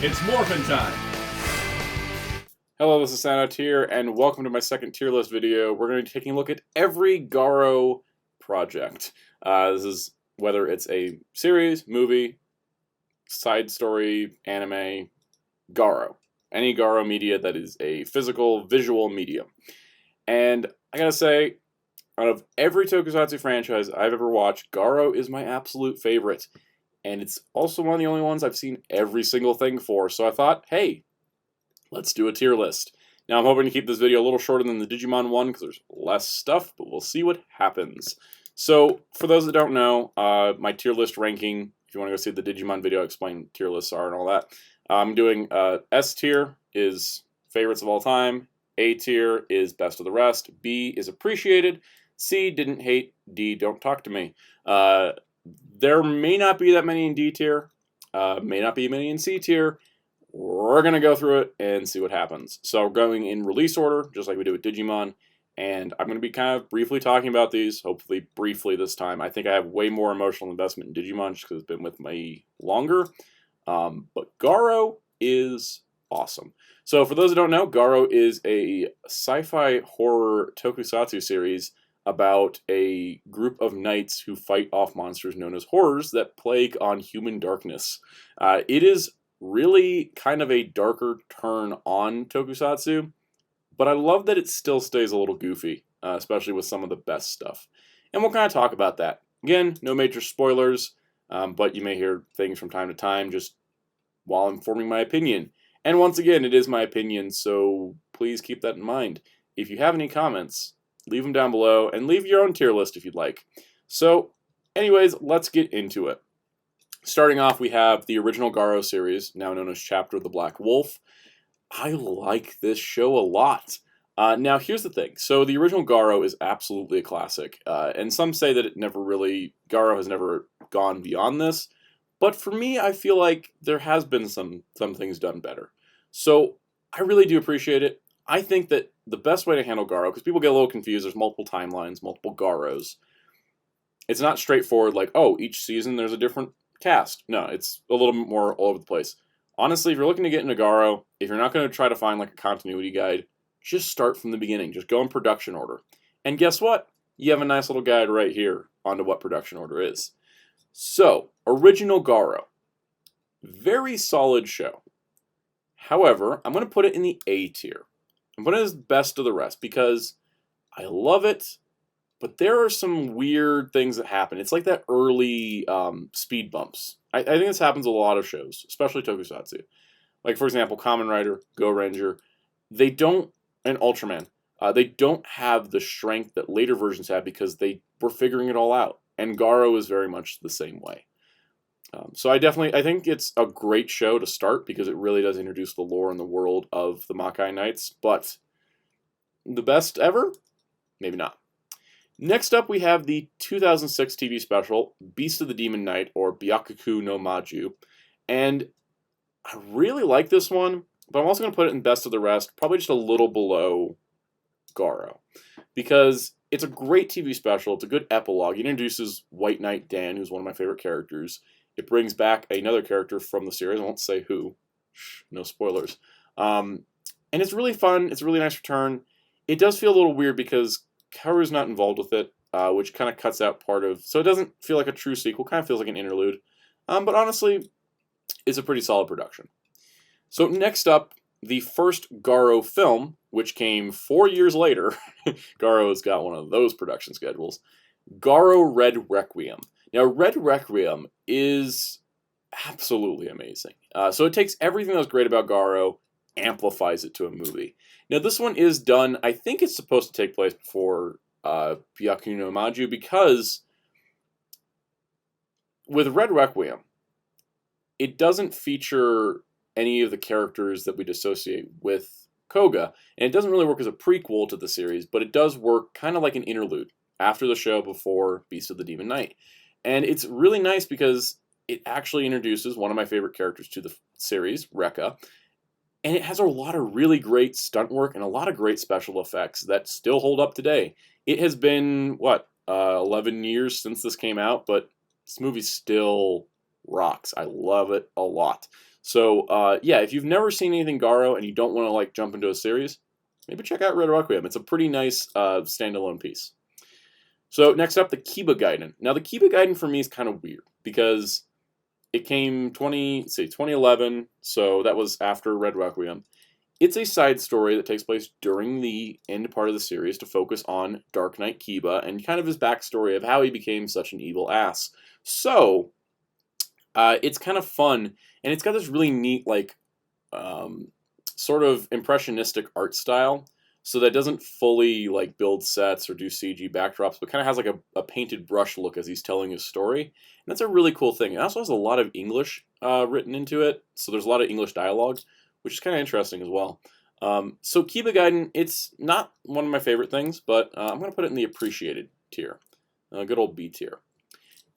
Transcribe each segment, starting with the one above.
It's morphin' time! Hello, this is Soundout here, and welcome to my second tier list video. We're going to be taking a look at every Garo project. This is whether it's a series, movie, side story, anime, Garo. Any Garo media that is a physical, visual medium. And I gotta say, out of every Tokusatsu franchise I've ever watched, Garo is my absolute favorite. And it's also one of the only ones I've seen every single thing for, so I thought, hey, let's do a tier list. Now I'm hoping to keep this video a little shorter than the Digimon one, because there's less stuff, but we'll see what happens. So, for those that don't know, my tier list ranking, if you want to go see the Digimon video, I explain tier lists are and all that. I'm doing S tier is favorites of all time, A tier is best of the rest, B is appreciated, C didn't hate, D don't talk to me. There may not be that many in D tier, may not be many in C tier. We're going to go through it and see what happens. So we're going in release order, just like we did with Digimon, and I'm going to be kind of briefly talking about these, hopefully briefly this time. I think I have way more emotional investment in Digimon just because it's been with me longer, but Garo is awesome. So for those who don't know, Garo is a sci-fi horror tokusatsu series about a group of knights who fight off monsters known as horrors that plague on human darkness. It is really kind of a darker turn on tokusatsu, but I love that it still stays a little goofy, especially with some of the best stuff. And we'll kind of talk about that. Again, no major spoilers, but you may hear things from time to time just while I'm forming my opinion. And once again, it is my opinion, so please keep that in mind. If you have any comments, leave them down below, and leave your own tier list if you'd like. So, anyways, let's get into it. Starting off, we have the original Garo series, now known as Chapter of the Black Wolf. I like this show a lot. Now, here's the thing. So, the original Garo is absolutely a classic, and some say that Garo has never gone beyond this. But for me, I feel like there has been some things done better. So, I really do appreciate it. I think that the best way to handle Garo, because people get a little confused, there's multiple timelines, multiple Garos. It's not straightforward like, oh, each season there's a different cast. No, it's a little bit more all over the place. Honestly, if you're looking to get into Garo, if you're not going to try to find like a continuity guide, just start from the beginning. Just go in production order. And guess what? You have a nice little guide right here onto what production order is. So, original Garo. Very solid show. However, I'm going to put it in the A tier. I'm putting it as best of the rest because I love it, but there are some weird things that happen. It's like that early speed bumps. I think this happens a lot of shows, especially Tokusatsu. Like, for example, Kamen Rider, Go Ranger, they don't, and Ultraman, they don't have the strength that later versions have because they were figuring it all out. And Garo is very much the same way. So I think it's a great show to start because it really does introduce the lore and the world of the Makai Knights, but the best ever? Maybe not. Next up, we have the 2006 TV special, Beast of the Demon Knight, or Byakuku no Maju, and I really like this one, but I'm also going to put it in best of the rest, probably just a little below Garo, because it's a great TV special, it's a good epilogue. It introduces White Knight Dan, who's one of my favorite characters. It brings back another character from the series. I won't say who. No spoilers. And it's really fun. It's a really nice return. It does feel a little weird because Kaoru's not involved with it, which kind of cuts out part of... So it doesn't feel like a true sequel. Kind of feels like an interlude. But honestly, it's a pretty solid production. So next up, the first Garo film, which came 4 years later. Garo has got one of those production schedules. Garo Red Requiem. Now, Red Requiem is absolutely amazing. So it takes everything that was great about Garo, amplifies it to a movie. Now, this one is done, I think it's supposed to take place before Byakuku no Maju, because with Red Requiem, it doesn't feature any of the characters that we'd associate with Koga, and it doesn't really work as a prequel to the series, but it does work kind of like an interlude after the show before Beast of the Demon Knight. And it's really nice because it actually introduces one of my favorite characters to the series, Rekka, and it has a lot of really great stunt work and a lot of great special effects that still hold up today. It has been, 11 years since this came out, but this movie still rocks. I love it a lot. So yeah, if you've never seen anything Garo and you don't want to like jump into a series, maybe check out Red Requiem. It's a pretty nice standalone piece. So next up, the Kiba Gaiden. Now the Kiba Gaiden for me is kind of weird because it came 2011, so that was after Red Requiem. It's a side story that takes place during the end part of the series to focus on Dark Knight Kiba and kind of his backstory of how he became such an evil ass. So it's kind of fun, and it's got this really neat, like, sort of impressionistic art style. So that doesn't fully like build sets or do CG backdrops, but kind of has like a painted brush look as he's telling his story. And that's a really cool thing. It also has a lot of English written into it, so there's a lot of English dialogue, which is kind of interesting as well. So Kiba Gaiden, it's not one of my favorite things, but I'm going to put it in the appreciated tier. Good old B tier.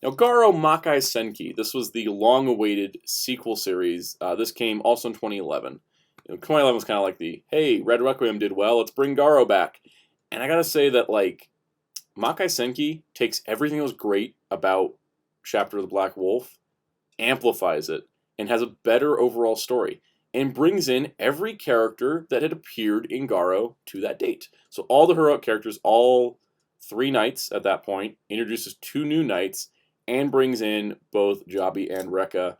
Now, Garo Makai Senki. This was the long-awaited sequel series. This came also in 2011. 2011 was kind of like the, hey, Red Requiem did well, let's bring Garo back. And I gotta say that, like, Makai Senki takes everything that was great about Chapter of the Black Wolf, amplifies it, and has a better overall story, and brings in every character that had appeared in Garo to that date. So all the heroic characters, all 3 knights at that point, introduces 2 new knights, and brings in both Jabi and Rekka.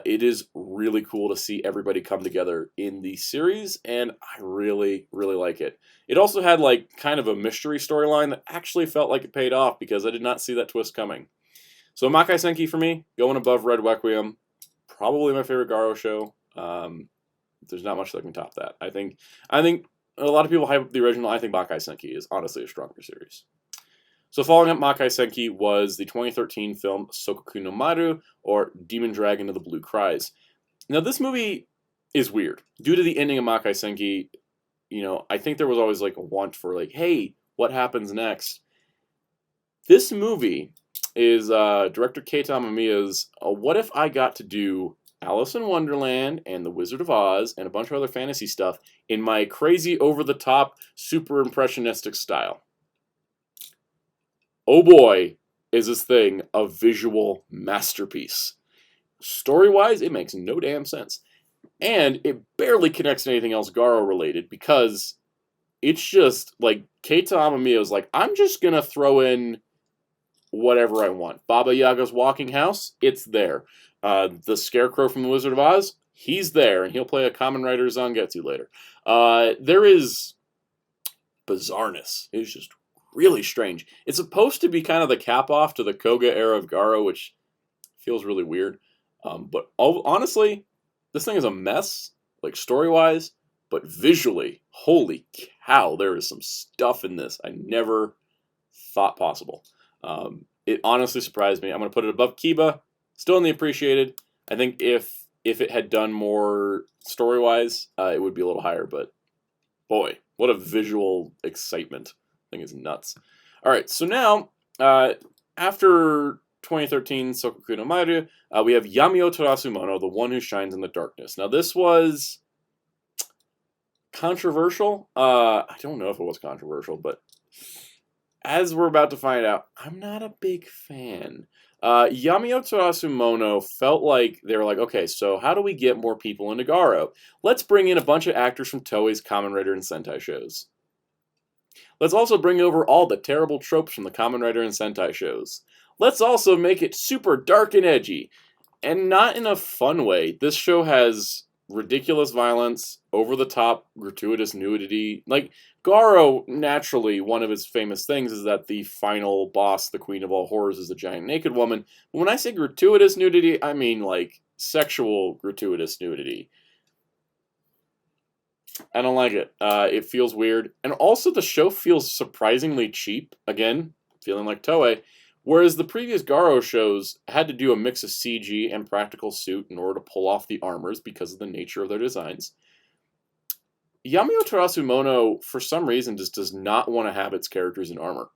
It is really cool to see everybody come together in the series, and I really, really like it. It also had like kind of a mystery storyline that actually felt like it paid off because I did not see that twist coming. So Makai Senki for me, going above Red Requiem, probably my favorite Garo show. There's not much that can top that. I think a lot of people hype the original. I think Makai Senki is honestly a stronger series. So following up Makai Senki was the 2013 film Sokoku no Maru, or Demon Dragon of the Blue Cries. Now this movie is weird. Due to the ending of Makai Senki, you know, I think there was always like a want for like, hey, what happens next? This movie is director Keita Amemiya's what if I got to do Alice in Wonderland and The Wizard of Oz and a bunch of other fantasy stuff in my crazy, over-the-top, super impressionistic style. Oh boy, is this thing a visual masterpiece. Story-wise, it makes no damn sense. And it barely connects to anything else Garo-related because it's just, like, Keita Amemiya's like, I'm just gonna throw in whatever I want. Baba Yaga's walking house, it's there. The Scarecrow from The Wizard of Oz, he's there, and he'll play a Kamen Rider Zangetsu later. There is bizarreness. It's just really strange. It's supposed to be kind of the cap-off to the Koga era of Garo, which feels really weird. But honestly, this thing is a mess, like story-wise, but visually, holy cow, there is some stuff in this I never thought possible. It honestly surprised me. I'm going to put it above Kiba, still in the appreciated. I think if it had done more story-wise, it would be a little higher, but boy, what a visual excitement. I think it's nuts. All right, so now, after 2013 Sokoku no Maru, we have Yamiotorasumono, the one who shines in the darkness. Now, this was controversial. I don't know if it was controversial, but as we're about to find out, I'm not a big fan. Yamiotorasumono felt like they were like, okay, so how do we get more people into Garo? Let's bring in a bunch of actors from Toei's Kamen Rider and Sentai shows. Let's also bring over all the terrible tropes from the Kamen Rider and Sentai shows. Let's also make it super dark and edgy. And not in a fun way. This show has ridiculous violence, over-the-top, gratuitous nudity. Like, Garo, naturally, one of his famous things is that the final boss, the queen of all horrors, is a giant naked woman. But when I say gratuitous nudity, I mean, like, sexual gratuitous nudity. I don't like it. It feels weird. And also the show feels surprisingly cheap. Again, feeling like Toei. Whereas the previous Garo shows had to do a mix of CG and practical suit in order to pull off the armors because of the nature of their designs. Yamiotorasumono, for some reason, just does not want to have its characters in armor.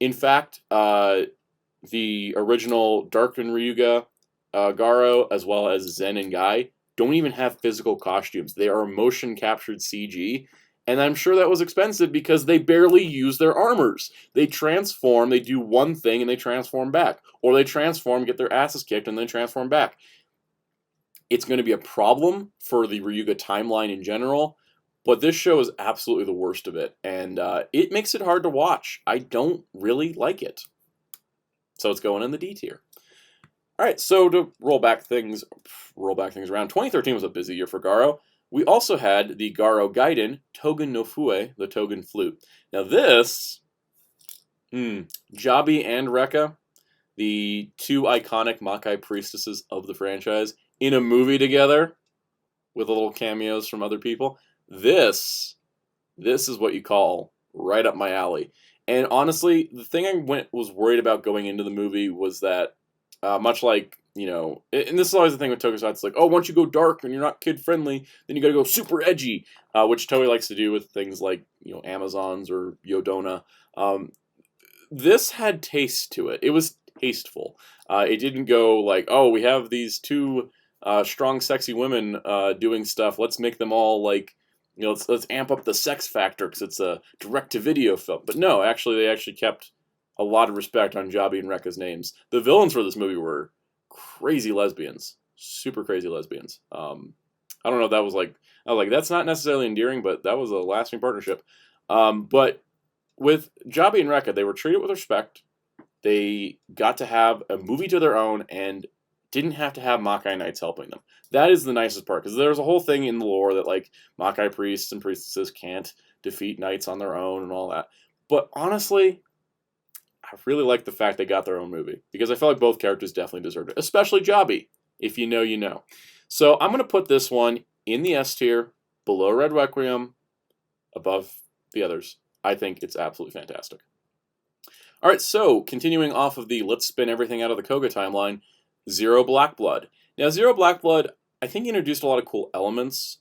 In fact, the original Dark and Ryuga Garo, as well as Zen and Guy, don't even have physical costumes. They are motion captured CG, And I'm sure that was expensive because they barely use their armors. They transform, they do one thing, and they transform back. Or they transform, get their asses kicked, and then transform back. It's going to be a problem for the Ryuga timeline in general, but this show is absolutely the worst of it. And it makes it hard to watch. I don't really like it. So it's going in the D tier. All right, so to roll back things around, 2013 was a busy year for Garo. We also had the Garo Gaiden, Togen no Fue, the Togen Flute. Now this, Jabi and Rekka, the two iconic Makai priestesses of the franchise, in a movie together with little cameos from other people. This is what you call right up my alley. And honestly, the thing I was worried about going into the movie was that, much like, you know, and this is always the thing with Tokusatsu, it's like, oh, once you go dark and you're not kid-friendly, then you gotta go super edgy, which Toei likes to do with things like, you know, Amazons or Yodona. This had taste to it. It was tasteful. It didn't go like, oh, we have these two strong, sexy women doing stuff. Let's make them all like, you know, let's amp up the sex factor because it's a direct-to-video film. But no, actually, they actually kept a lot of respect on Jabi and Rekka's names. The villains for this movie were crazy lesbians, super crazy lesbians. I don't know if that was like, I was like, that's not necessarily endearing, but that was a lasting partnership. But with Jabi and Rekka, they were treated with respect. They got to have a movie to their own and didn't have to have Makai Knights helping them. That is the nicest part, because there's a whole thing in the lore that, like, Makai priests and priestesses can't defeat knights on their own and all that. But honestly, I really like the fact they got their own movie, because I feel like both characters definitely deserved it, especially Jabi. If you know, you know. So I'm going to put this one in the S tier, below Red Requiem, above the others. I think it's absolutely fantastic. All right, so continuing off of the let's spin everything out of the Koga timeline, Zero Black Blood. Now, Zero Black Blood, I think introduced a lot of cool elements,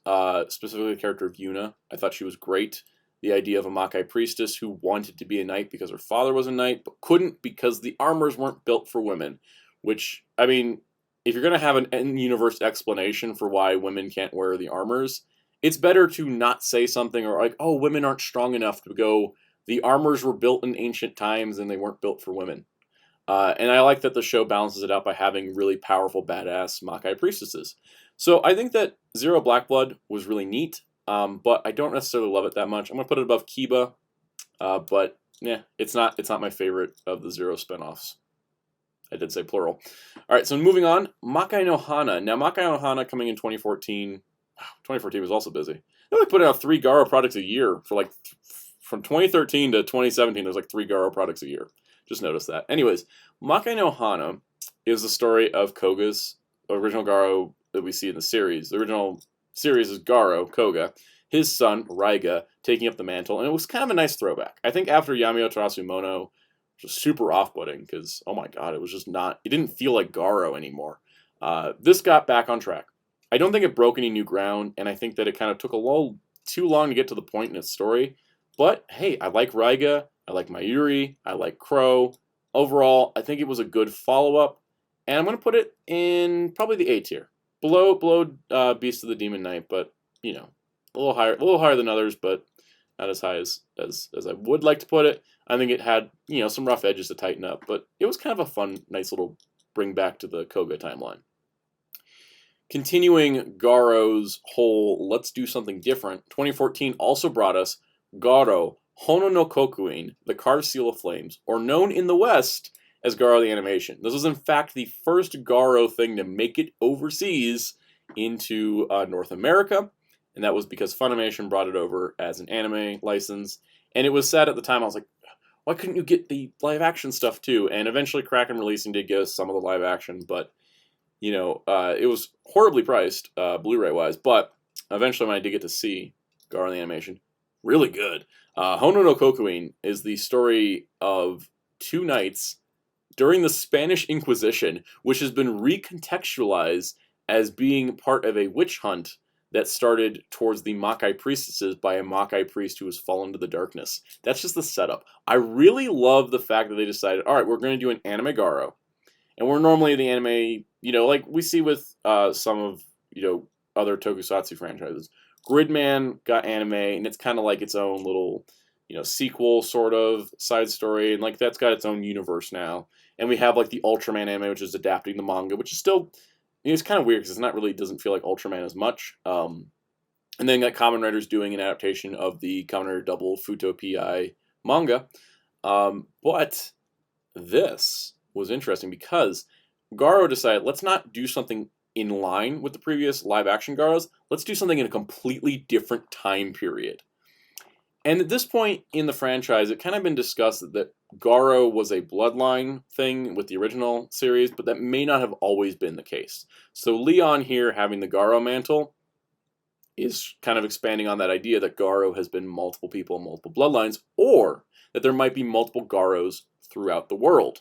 specifically the character of Yuna. I thought she was great. The idea of a Makai priestess who wanted to be a knight because her father was a knight, but couldn't because the armors weren't built for women. Which, I mean, if you're going to have an in-universe explanation for why women can't wear the armors, it's better to not say something or like, oh, women aren't strong enough to go, the armors were built in ancient times and they weren't built for women. And I like that the show balances it out by having really powerful, badass Makai priestesses. So I think that Zero Black Blood was really neat, but I don't necessarily love it that much. I'm going to put it above Kiba, but yeah, it's not my favorite of the Zero spinoffs. I did say plural. All right, so moving on, Makai no Hana. Now, Makai no Hana coming in 2014. 2014 was also busy. They only put out 3 Garo products a year for like, from 2013 to 2017, there's like 3 Garo products a year. Just notice that. Anyways, Makai no Hana is the story of Koga's original Garo that we see in the series. The original series is Garo, Koga, his son, Raiga, taking up the mantle, and it was kind of a nice throwback. I think after Yamiotorasumono, just super off-putting, because, oh my god, it was just not, it didn't feel like Garo anymore. This got back on track. I don't think it broke any new ground, and I think that it kind of took a little too long to get to the point in its story. But, hey, I like Raiga, I like Mayuri, I like Crow. Overall, I think it was a good follow-up, and I'm going to put it in probably the A tier. Below Beast of the Demon Knight, but, you know, a little higher than others, but not as high as I would like to put it. I think it had, you know, some rough edges to tighten up, but it was kind of a fun, nice little bring back to the Koga timeline. Continuing Garo's whole let's do something different, 2014 also brought us Garo Hono no Kokuin, the Carved Seal of Flames, or known in the West as Garo the Animation. This was in fact the first Garo thing to make it overseas into North America, and that was because Funimation brought it over as an anime license. And it was sad at the time, I was like, why couldn't you get the live action stuff too? And eventually Kraken Releasing did give us some of the live action, but you know, it was horribly priced, Blu-ray wise, but eventually when I did get to see Garo the Animation, really good. Hono no Kokuin is the story of 2 knights during the Spanish Inquisition, which has been recontextualized as being part of a witch hunt that started towards the Makai priestesses by a Makai priest who has fallen to the darkness. That's just the setup. I really love the fact that they decided, all right, we're going to do an anime Garo. And we're normally the anime, you know, like we see with some of, you know, other tokusatsu franchises. Gridman got anime, and it's kind of like its own little, sequel sort of side story, and like that's got its own universe now. And we have like the Ultraman anime, which is adapting the manga, which is still, it's kind of weird because it's not really, doesn't feel like Ultraman as much. And then got Kamen Rider's doing an adaptation of the Kamen Rider Double Futo PI manga. But this was interesting because Garo decided, let's not do something in line with the previous live action Garos. Let's do something in a completely different time period. And at this point in the franchise, it kind of been discussed that Garo was a bloodline thing with the original series, but that may not have always been the case. So Leon here having the Garo mantle is kind of expanding on that idea that Garo has been multiple people, multiple bloodlines, or that there might be multiple Garos throughout the world.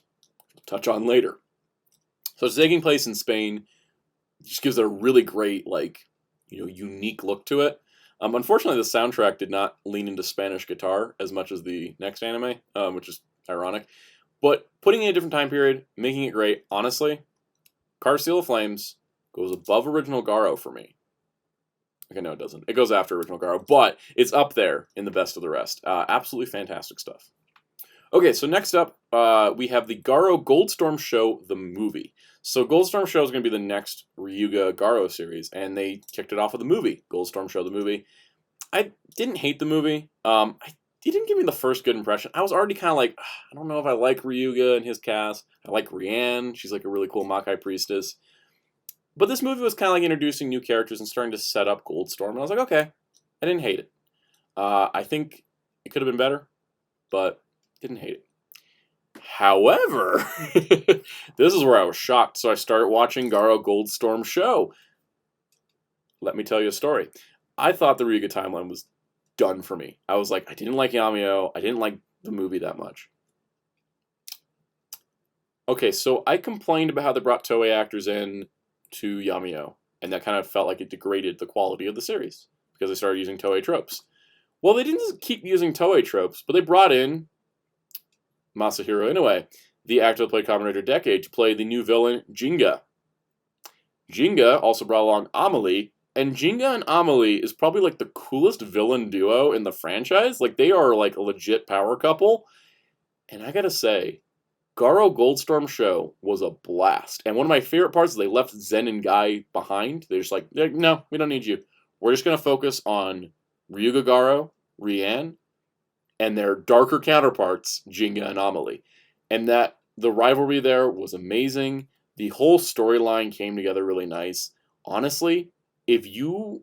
We'll touch on later. So it's taking place in Spain. It just gives it a really great, unique look to it. Unfortunately, the soundtrack did not lean into Spanish guitar as much as the next anime, which is ironic. But putting it in a different time period, making it great, honestly, Car Seal of Flames goes above original Garo for me. Okay, no, it doesn't. It goes after original Garo, but it's up there in the best of the rest. Absolutely fantastic stuff. Okay, so next up, we have the Garo Goldstorm Show, the movie. So Goldstorm Show is going to be the next Ryuga Garo series, and they kicked it off with the movie, Goldstorm Show, the movie. I didn't hate the movie. It didn't give me the first good impression. I was already kind of like, I don't know if I like Ryuga and his cast. I like Rianne. She's like a really cool Makai priestess. But this movie was kind of like introducing new characters and starting to set up Goldstorm. And I was like, okay, I didn't hate it. I think it could have been better, but didn't hate it. However, this is where I was shocked. So I started watching Garo Goldstorm Show. Let me tell you a story. I thought the Ryuga timeline was done for me. I was like, I didn't like Yamio. I didn't like the movie that much. Okay, so I complained about how they brought Toei actors in to Yamio, and that kind of felt like it degraded the quality of the series because they started using Toei tropes. Well, they didn't keep using Toei tropes, but they brought in Masahiro Inoue, the actor that played Kamen Rider Decade, to play the new villain, Jinga. Jinga also brought along Amelie, and Jinga and Amelie is probably like the coolest villain duo in the franchise. Like, they are like a legit power couple. And I gotta say, Garo Goldstorm Show was a blast. And one of my favorite parts is they left Zen and Guy behind. They're just like, no, we don't need you. We're just gonna focus on Ryuga Garo, Rianne, and their darker counterparts, Jinga and Amelie. And that the rivalry there was amazing. The whole storyline came together really nice. Honestly, if you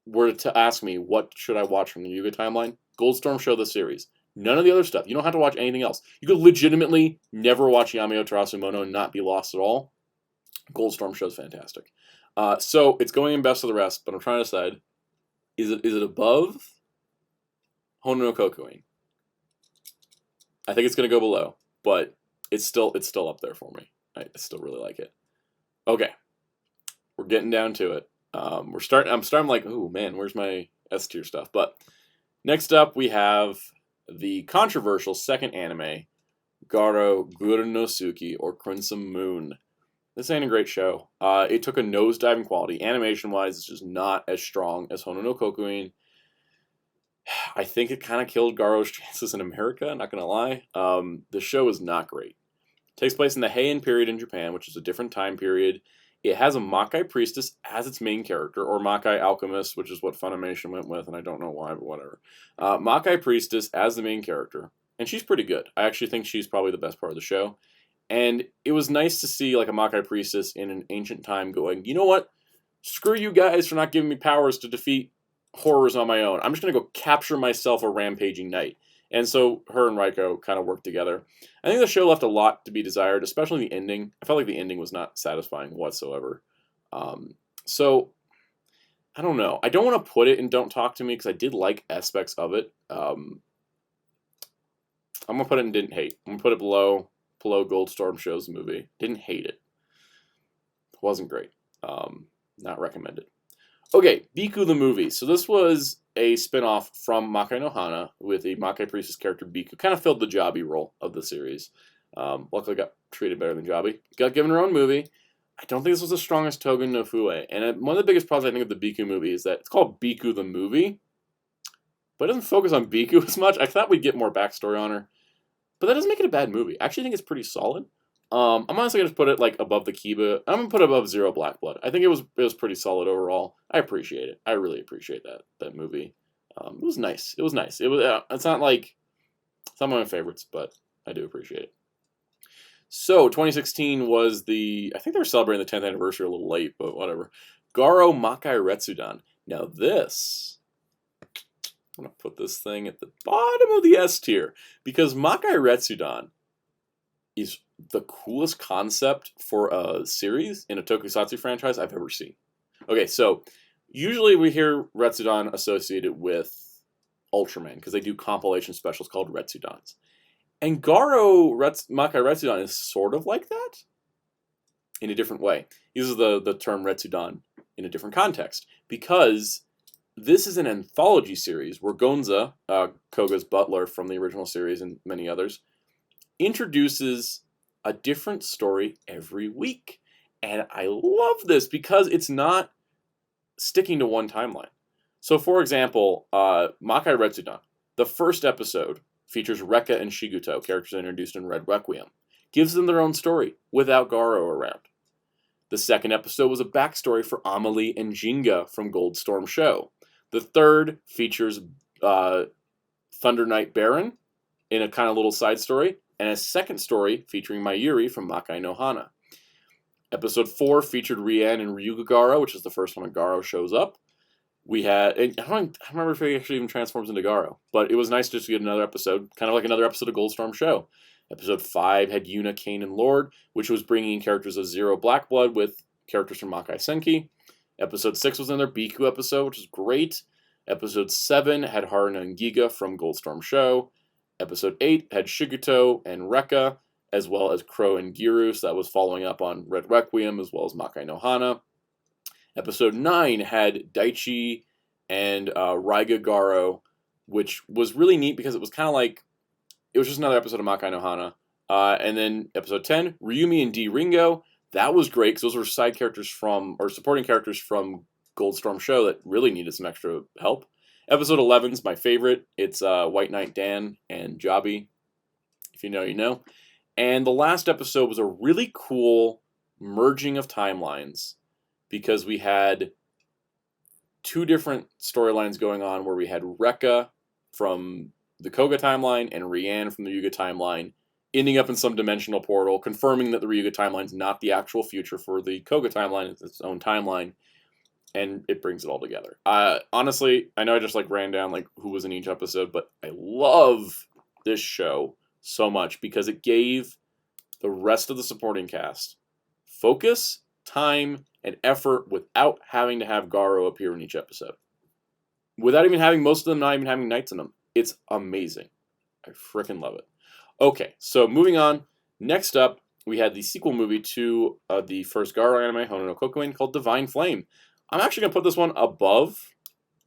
were to ask me what should I watch from the Ryuga timeline, Goldstorm Show the series. None of the other stuff. You don't have to watch anything else. You could legitimately never watch Yamiotorasumono and not be lost at all. Goldstorm Show's fantastic. So it's going in best of the rest, but I'm trying to decide, is it above Hana no Kokuin? I think it's going to go below, but it's still up there for me. I still really like it. Okay, we're getting down to it. I'm starting like, oh man, where's my S tier stuff? But next up we have the controversial second anime, Garo Guru no Suki, or Crimson Moon. This ain't a great show. It took a nosedive in quality. Animation-wise, it's just not as strong as Hana no Kokuin. I think it kind of killed Garo's chances in America, not going to lie. The show is not great. It takes place in the Heian period in Japan, which is a different time period. It has a Makai priestess as its main character, or Makai alchemist, which is what Funimation went with, and I don't know why, but whatever. Makai priestess as the main character, and she's pretty good. I actually think she's probably the best part of the show. And it was nice to see like a Makai priestess in an ancient time going, you know what? Screw you guys for not giving me powers to defeat horrors on my own. I'm just going to go capture myself a rampaging knight. And so her and Raiko kind of worked together. I think the show left a lot to be desired, especially the ending. I felt like the ending was not satisfying whatsoever. So, I don't know. I don't want to put it in Don't Talk to Me because I did like aspects of it. I'm going to put it in Didn't Hate. I'm going to put it below Goldstorm Show's movie. Didn't hate it. Wasn't great. Not recommended. Okay, Biku the movie. So this was a spin-off from Makai no Hana with a Makai priestess character, Biku. Kind of filled the Jabi role of the series. Luckily got treated better than Jabi. Got given her own movie. I don't think this was the strongest Togen no Fue. And one of the biggest problems I think of the Biku movie is that it's called Biku the movie, but it doesn't focus on Biku as much. I thought we'd get more backstory on her, but that doesn't make it a bad movie. I actually think it's pretty solid. I'm honestly gonna put it like above the Kiba. I'm gonna put it above Zero Black Blood. I think it was pretty solid overall. I appreciate it. I really appreciate that movie. It was nice. It was nice. It was. It's not like some of my favorites, but I do appreciate it. So 2016 was I think they were celebrating the 10th anniversary a little late, but whatever. Garo Makai Rensudan. Now this, I'm gonna put this thing at the bottom of the S tier because Makai Rensudan is the coolest concept for a series in a tokusatsu franchise I've ever seen. Okay, so usually we hear Retsudan associated with Ultraman because they do compilation specials called Retsudans. And Makai Rensudan is sort of like that in a different way. He uses the term Retsudan in a different context because this is an anthology series where Gonza, Koga's butler from the original series and many others, introduces a different story every week. And I love this because it's not sticking to one timeline. So for example, Makai Rensudan, the first episode features Rekka and Shiguto, characters introduced in Red Requiem. Gives them their own story without Garo around. The second episode was a backstory for Amelie and Jinga from Goldstorm Show. The third features Thunder Knight Baron in a kind of little side story, and a second story featuring Mayuri from Makai no Hana. Episode 4 featured Rian and Ryuga Garo, which is the first time a Garo shows up. We had, I don't remember if he actually even transforms into Garo, but it was nice just to get another episode, kind of like another episode of Goldstorm Show. Episode 5 had Yuna, Kane, and Lord, which was bringing in characters of Zero Black Blood with characters from Makai Senki. Episode 6 was another Biku episode, which is great. Episode 7 had Hana and Giga from Goldstorm Show. Episode 8 had Shiguto and Rekka, as well as Crow and Giru, so that was following up on Red Requiem, as well as Makai no Hana. Episode 9 had Daichi and Raiga Garo, which was really neat because it was kind of like, it was just another episode of Makai no Hana. And then episode 10, Ryumi and D Ringo. That was great because those were side characters or supporting characters from Goldstorm Show that really needed some extra help. Episode 11 is my favorite. It's White Knight Dan and Jabi. If you know, you know. And the last episode was a really cool merging of timelines because we had two different storylines going on where we had Rekka from the Koga timeline and Rian from the Yuga timeline ending up in some dimensional portal, confirming that the Ryuga timeline is not the actual future for the Koga timeline, it's its own timeline, and it brings it all together. Honestly, I know I just ran down who was in each episode, but I love this show so much because it gave the rest of the supporting cast focus, time, and effort without having to have Garo appear in each episode. Without even having most of them not even having knights in them. It's amazing. I freaking love it. Okay, so moving on. Next up, we had the sequel movie to the first Garo anime, Hana no Kokuin, called Divine Flame. I'm actually going to put this one above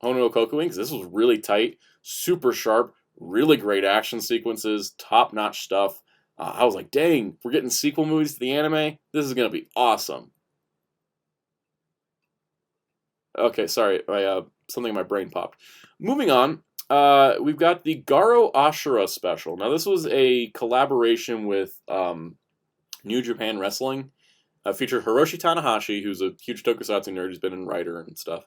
Hana no Kokuin because this was really tight, super sharp, really great action sequences, top-notch stuff. I was like, dang, we're getting sequel movies to the anime? This is going to be awesome. Okay, sorry, something in my brain popped. Moving on, we've got the Garo Ashura special. Now, this was a collaboration with New Japan Wrestling. Featured Hiroshi Tanahashi, who's a huge tokusatsu nerd who's been in writer and stuff,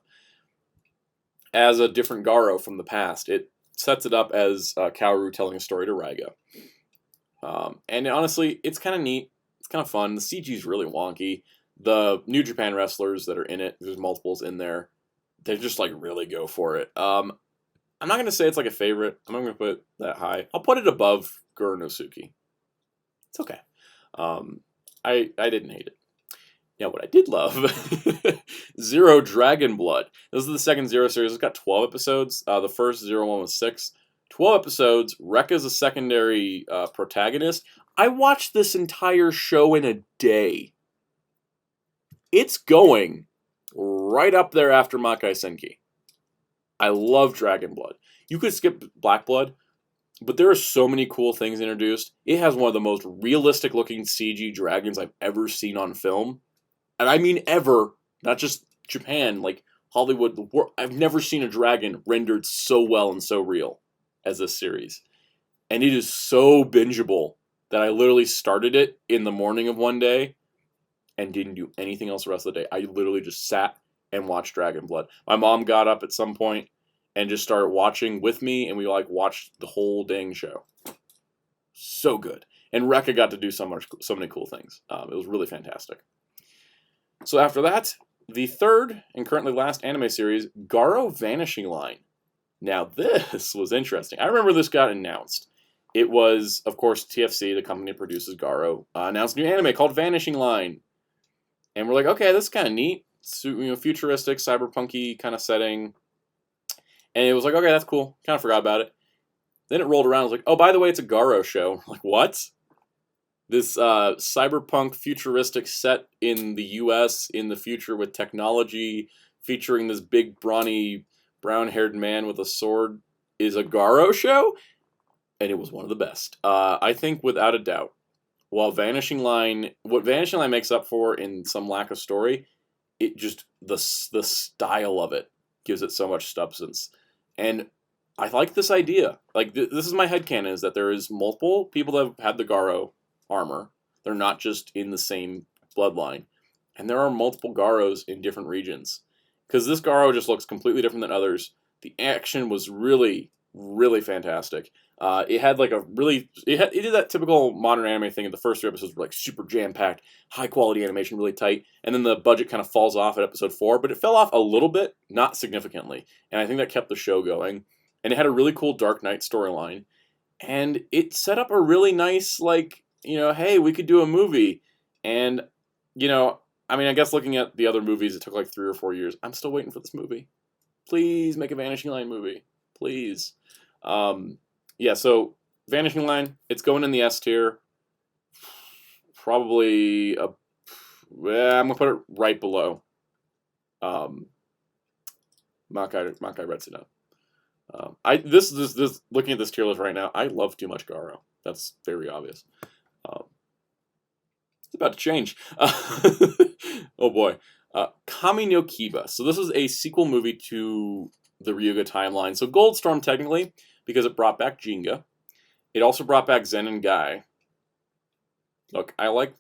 as a different Garo from the past. It sets it up as Kaoru telling a story to Raiga. And honestly, it's kind of neat. It's kind of fun. The CG is really wonky. The New Japan wrestlers that are in it, there's multiples in there, they just really go for it. I'm not going to say it's a favorite. I'm not going to put it that high. I'll put it above Guru no Suki. It's okay. I didn't hate it. Now, what I did love, Zero Dragon Blood. This is the second Zero series. It's got 12 episodes. The first Zero one was 6. 12 episodes. Rekka's a secondary protagonist. I watched this entire show in a day. It's going right up there after Makai Senki. I love Dragon Blood. You could skip Black Blood, but there are so many cool things introduced. It has one of the most realistic looking CG dragons I've ever seen on film. and I mean ever, not just Japan, like Hollywood, the world. I've never seen a dragon rendered so well and so real as this series. And it is so bingeable that I literally started it in the morning of one day and didn't do anything else the rest of the day. I literally just sat and watched Dragon Blood. My mom got up at some point and just started watching with me, and we like watched the whole dang show. So good. And Rekka got to do so many cool things. It was really fantastic. So after that, the third and currently last anime series, Garo Vanishing Line. Now this was interesting. I remember this got announced. It was, of course, TFC, the company that produces Garo, announced a new anime called Vanishing Line. And we're like, okay, this is kind of neat. It's, futuristic, cyberpunky kind of setting. And it was like, okay, that's cool. Kind of forgot about it. Then it rolled around. I was like, oh, by the way, it's a Garo show. I'm like, what? This cyberpunk futuristic set in the U.S. in the future with technology, featuring this big, brawny, brown-haired man with a sword is a Garo show? And it was one of the best. I think, without a doubt, while what Vanishing Line makes up for in some lack of story, it just, the style of it gives it so much substance. And I like this idea. Like, this is my headcanon, is that there is multiple people that have had the Garo armor. They're not just in the same bloodline. And there are multiple Garos in different regions. Because this Garo just looks completely different than others. The action was really, really fantastic. It had like a really, it did that typical modern anime thing. In the first 3 episodes were like super jam-packed, high-quality animation, really tight. And then the budget kind of falls off at episode 4. But it fell off a little bit, not significantly. And I think that kept the show going. And it had a really cool Dark Knight storyline. And it set up a really nice, like, hey, we could do a movie. And, I mean, I guess looking at the other movies, it took like 3 or 4 years. I'm still waiting for this movie. Please make a Vanishing Line movie. Please. Yeah, so Vanishing Line, it's going in the S tier. Probably, I'm going to put it right below Makai Rensudan. This looking at this tier list right now, I love too much Garo. That's very obvious. It's about to change. Oh boy. Kami no Kiba. So this is a sequel movie to the Ryuga timeline. So Goldstorm technically, because it brought back Jinga. It also brought back Zen and Guy. Look, I like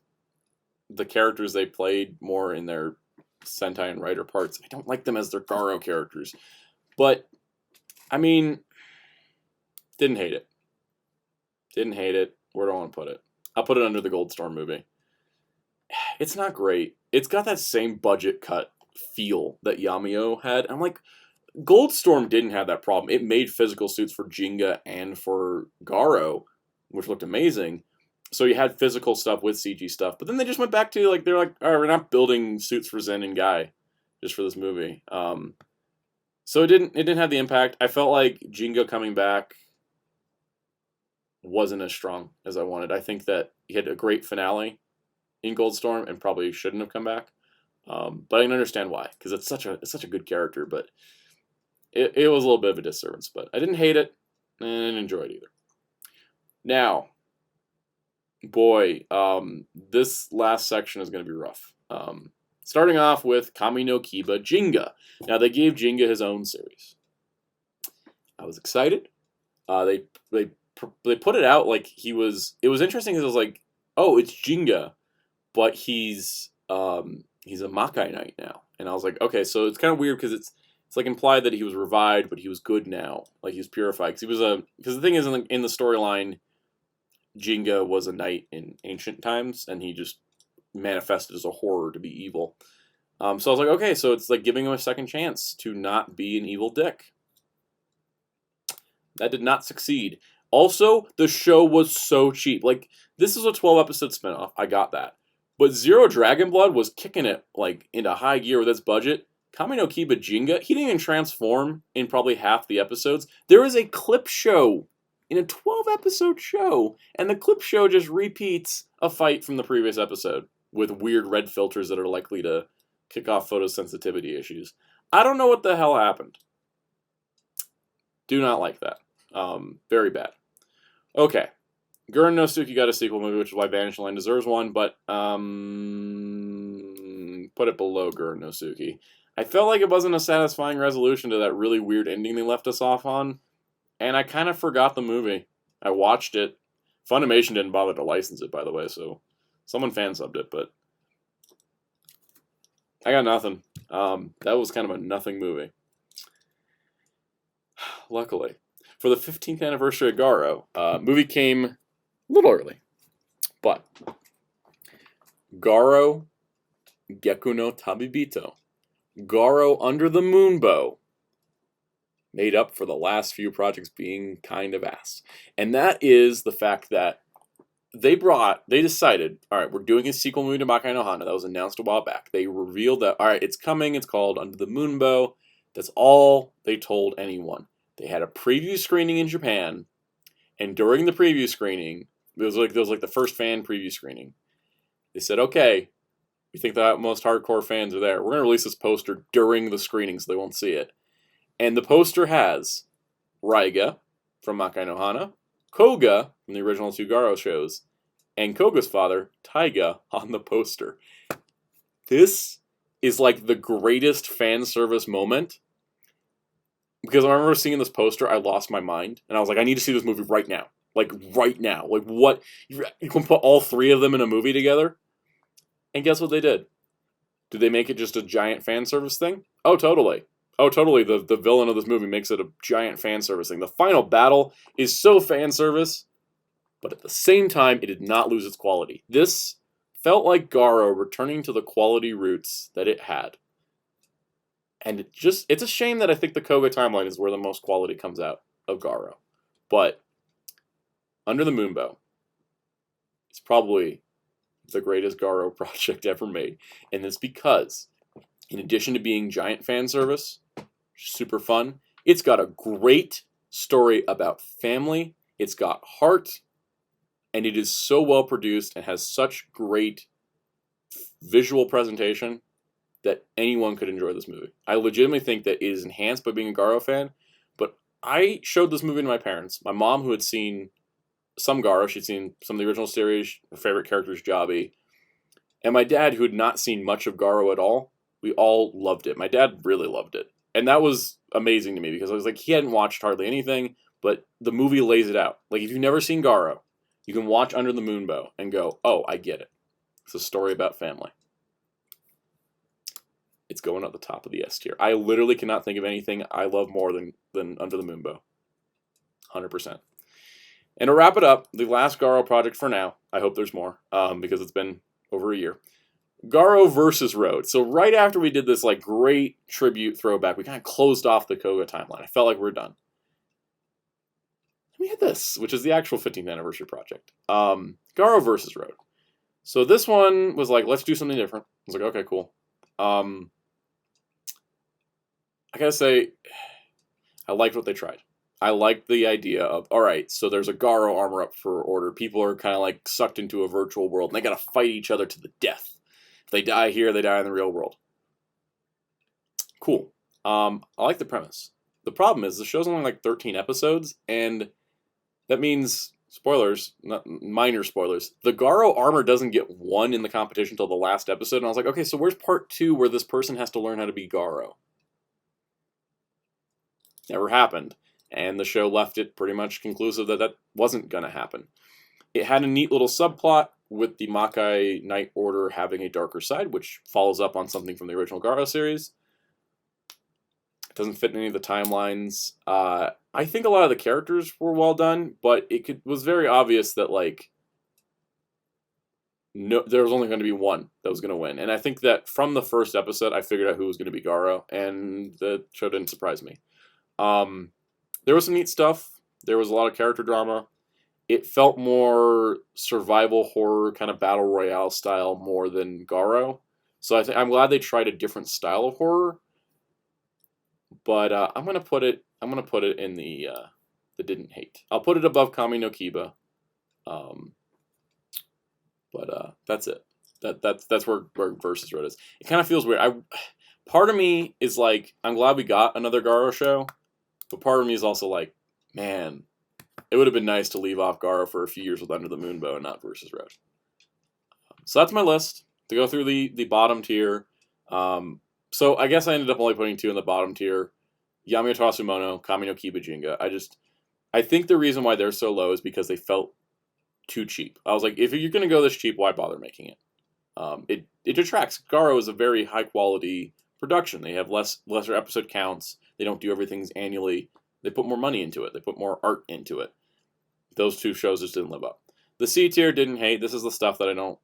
the characters they played more in their Sentai and Rider parts. I don't like them as their Garo characters. But, I mean, didn't hate it. Didn't hate it. Where do I want to put it? I'll put it under the Goldstorm movie. It's not great. It's got that same budget cut feel that Yamio had. I'm like, Goldstorm didn't have that problem. It made physical suits for Jinga and for Garo, which looked amazing. So you had physical stuff with CG stuff. But then they just went back to, like, they're like, all right, we're not building suits for Zen and Guy just for this movie. So it didn't have the impact. I felt like Jinga coming back wasn't as strong as I wanted. I think that he had a great finale in Goldstorm and probably shouldn't have come back. But I can understand why, because it's such a good character, but it was a little bit of a disservice. But I didn't hate it and I didn't enjoy it either. Now, boy, this last section is going to be rough. Starting off with Kami no Kiba Jinga. Now, they gave Jinga his own series. I was excited. They put it out like he was. It was interesting because it was like, oh, it's Jinga, but he's a Makai Knight now, and I was like, okay, so it's kind of weird because it's like implied that he was revived, but he was good now, like he was purified because because the thing is in the storyline, Jinga was a knight in ancient times, and he just manifested as a horror to be evil. So I was like, okay, so it's like giving him a second chance to not be an evil dick. That did not succeed. Also, the show was so cheap. Like, this is a 12-episode spinoff. I got that. But Zero Dragon Blood was kicking it, like, into high gear with its budget. Kami no Kiba Jinga, he didn't even transform in probably half the episodes. There is a clip show in a 12-episode show, and the clip show just repeats a fight from the previous episode with weird red filters that are likely to kick off photosensitivity issues. I don't know what the hell happened. Do not like that. Very bad. Okay. Gurren no Suki got a sequel movie, which is why Vanishing Line deserves one, but put it below Gurren no Suki. I felt like it wasn't a satisfying resolution to that really weird ending they left us off on, and I kind of forgot the movie. I watched it. Funimation didn't bother to license it, by the way, so someone fan-subbed it, but I got nothing. That was kind of a nothing movie. Luckily. For the 15th anniversary of Garo, movie came a little early, but Garo Geku no Tabibito, Garo Under the Moonbow, made up for the last few projects being kind of ass. And that is the fact that they decided, all right, we're doing a sequel movie to Makai no Hana that was announced a while back. They revealed that, all right, it's coming, it's called Under the Moonbow. That's all they told anyone. They had a preview screening in Japan, and during the preview screening, it was like the first fan preview screening. They said, okay, we think that most hardcore fans are there. We're going to release this poster during the screening so they won't see it. And the poster has Raiga from Makai no Hana, Koga from the original 2 Garo shows, and Koga's father, Taiga, on the poster. This is like the greatest fan service moment. Because I remember seeing this poster, I lost my mind. And I was like, I need to see this movie right now. Like, right now. Like, what? You can put all 3 of them in a movie together? And guess what they did? Did they make it just a giant fan service thing? Oh, totally. Oh, totally. The villain of this movie makes it a giant fan service thing. The final battle is so fan service, but at the same time, it did not lose its quality. This felt like Garo returning to the quality roots that it had. And it's a shame that I think the Koga timeline is where the most quality comes out of Garo. But Under the Moonbow is probably the greatest Garo project ever made. And it's because, in addition to being giant fan service, super fun, it's got a great story about family, it's got heart, and it is so well produced and has such great visual presentation that anyone could enjoy this movie. I legitimately think that it is enhanced by being a Garo fan, but I showed this movie to my parents. My mom, who had seen some Garo, she'd seen some of the original series, her favorite character is Jabi, and my dad, who had not seen much of Garo at all. We all loved it. My dad really loved it. And that was amazing to me because I was like, he hadn't watched hardly anything, but the movie lays it out. Like, if you've never seen Garo, you can watch Under the Moonbow and go, oh, I get it. It's a story about family. It's going at the top of the S tier. I literally cannot think of anything I love more than Under the Moonbow. 100%. And to wrap it up, the last Garo project for now, I hope there's more, because it's been over a year. Garo vs. Road. So right after we did this like great tribute throwback, we kind of closed off the Koga timeline. I felt like we were done. We had this, which is the actual 15th anniversary project. Garo vs. Road. So this one was like, let's do something different. I was like, okay, cool. I gotta say, I liked what they tried. I liked the idea of, all right, so there's a Garo armor up for order. People are kind of like sucked into a virtual world, and they gotta fight each other to the death. If they die here, they die in the real world. Cool. I like the premise. The problem is, the show's only like 13 episodes, and that means, spoilers, not minor spoilers, the Garo armor doesn't get won in the competition until the last episode, and I was like, okay, so where's part 2 where this person has to learn how to be Garo? Never happened. And the show left it pretty much conclusive that that wasn't going to happen. It had a neat little subplot with the Makai Knight Order having a darker side, which follows up on something from the original Garo series. It doesn't fit in any of the timelines. I think a lot of the characters were well done, but it was very obvious that like there was only going to be one that was going to win. And I think that from the first episode, I figured out who was going to be Garo, and the show didn't surprise me. There was some neat stuff. There was a lot of character drama. It felt more survival horror, kind of battle royale style more than Garo. So I'm glad they tried a different style of horror. But I'm gonna put it in the didn't hate. I'll put it above Kami no Kiba. But that's it. That's where Versus Road is. It kind of feels weird. Part of me is like, I'm glad we got another Garo show. But part of me is also like, man, it would have been nice to leave off Garo for a few years with Under the Moonbow and not Versus Road. So that's my list. To go through the bottom tier, So I guess I ended up only putting 2 in the bottom tier. Yamiotorasumono, Kami no Kiba, Jinga. I think the reason why they're so low is because they felt too cheap. I was like, if you're going to go this cheap, why bother making it? It detracts. Garo is a very high quality production. They have lesser episode counts. They don't do everything annually. They put more money into it. They put more art into it. Those 2 shows just didn't live up. The C tier didn't hate. This is the stuff that I don't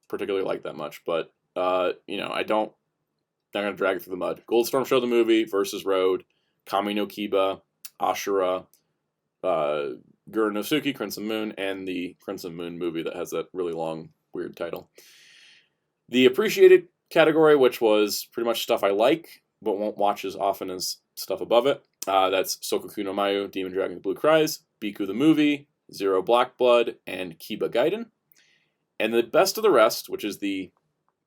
particularly like that much, but you know, not gonna drag it through the mud. Goldstorm Show the movie, Versus Road, Kami no Kiba, Ashura, Guru no Suki, Crimson Moon, and the Crimson Moon movie that has that really long, weird title. The appreciated category, which was pretty much stuff I like, but won't watch as often as stuff above it. That's Sokoku no Mayu, Demon Dragon Blue Cries, Biku the movie, Zero Black Blood, and Kiba Gaiden. And the best of the rest, which is the,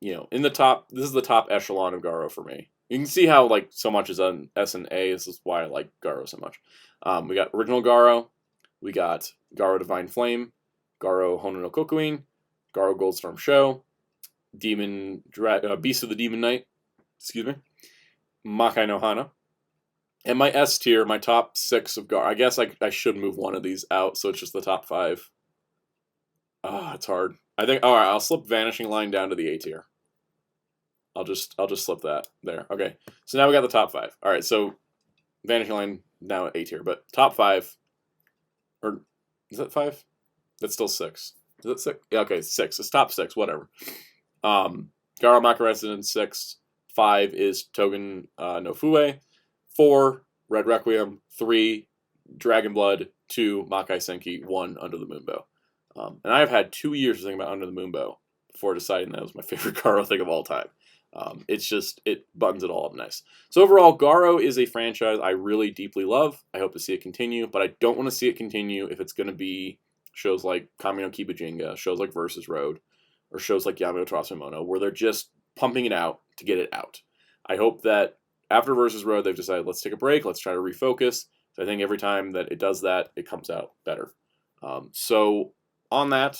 in the top, this is the top echelon of Garo for me. You can see how, like, so much is on S and A. This is why I like Garo so much. We got Original Garo, we got Garo Divine Flame, Garo Hono no Kokuin, Garo Goldstorm Show, Beast of the Demon Knight, Makai no Hana. And my S tier, my top 6 of Garo, I guess I should move one of these out, so it's just the top 5. It's hard. I think, alright, I'll slip Vanishing Line down to the A tier. I'll just slip that there. Okay, so now we got the top 5. Alright, so Vanishing Line now at A tier, but top 5, or is that 5? That's still 6. Is that 6? Yeah, okay, 6. It's top 6, whatever. Garo Makai Rensudan 6. 5 is Togen no Fue. 4, Red Requiem. 3, Dragon Blood. 2, Makai Senki. 1, Under the Moonbow. And I've had 2 years to think about Under the Moonbow before deciding that was my favorite Garo thing of all time. It buttons it all up nice. So overall, Garo is a franchise I really deeply love. I hope to see it continue, but I don't want to see it continue if it's going to be shows like Kami no Kiba Jinga, shows like Versus Road, or shows like Yamiotorasumono, where they're just pumping it out to get it out. I hope that after Versus Road, they've decided, let's take a break, let's try to refocus. So I think every time that it does that, it comes out better. So on that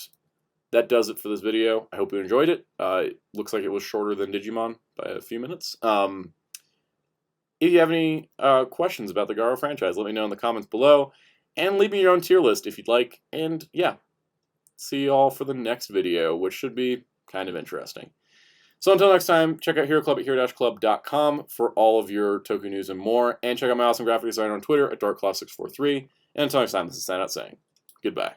does it for this video. I hope you enjoyed it. It looks like it was shorter than Digimon by a few minutes. If you have any questions about the Garo franchise, let me know in the comments below. And leave me your own tier list if you'd like. And yeah, see you all for the next video, which should be kind of interesting. So until next time, check out Hero Club at hero-club.com for all of your Toku news and more. And check out my awesome graphic designer on Twitter at darkclaw643. And until next time, this is Soundout saying goodbye.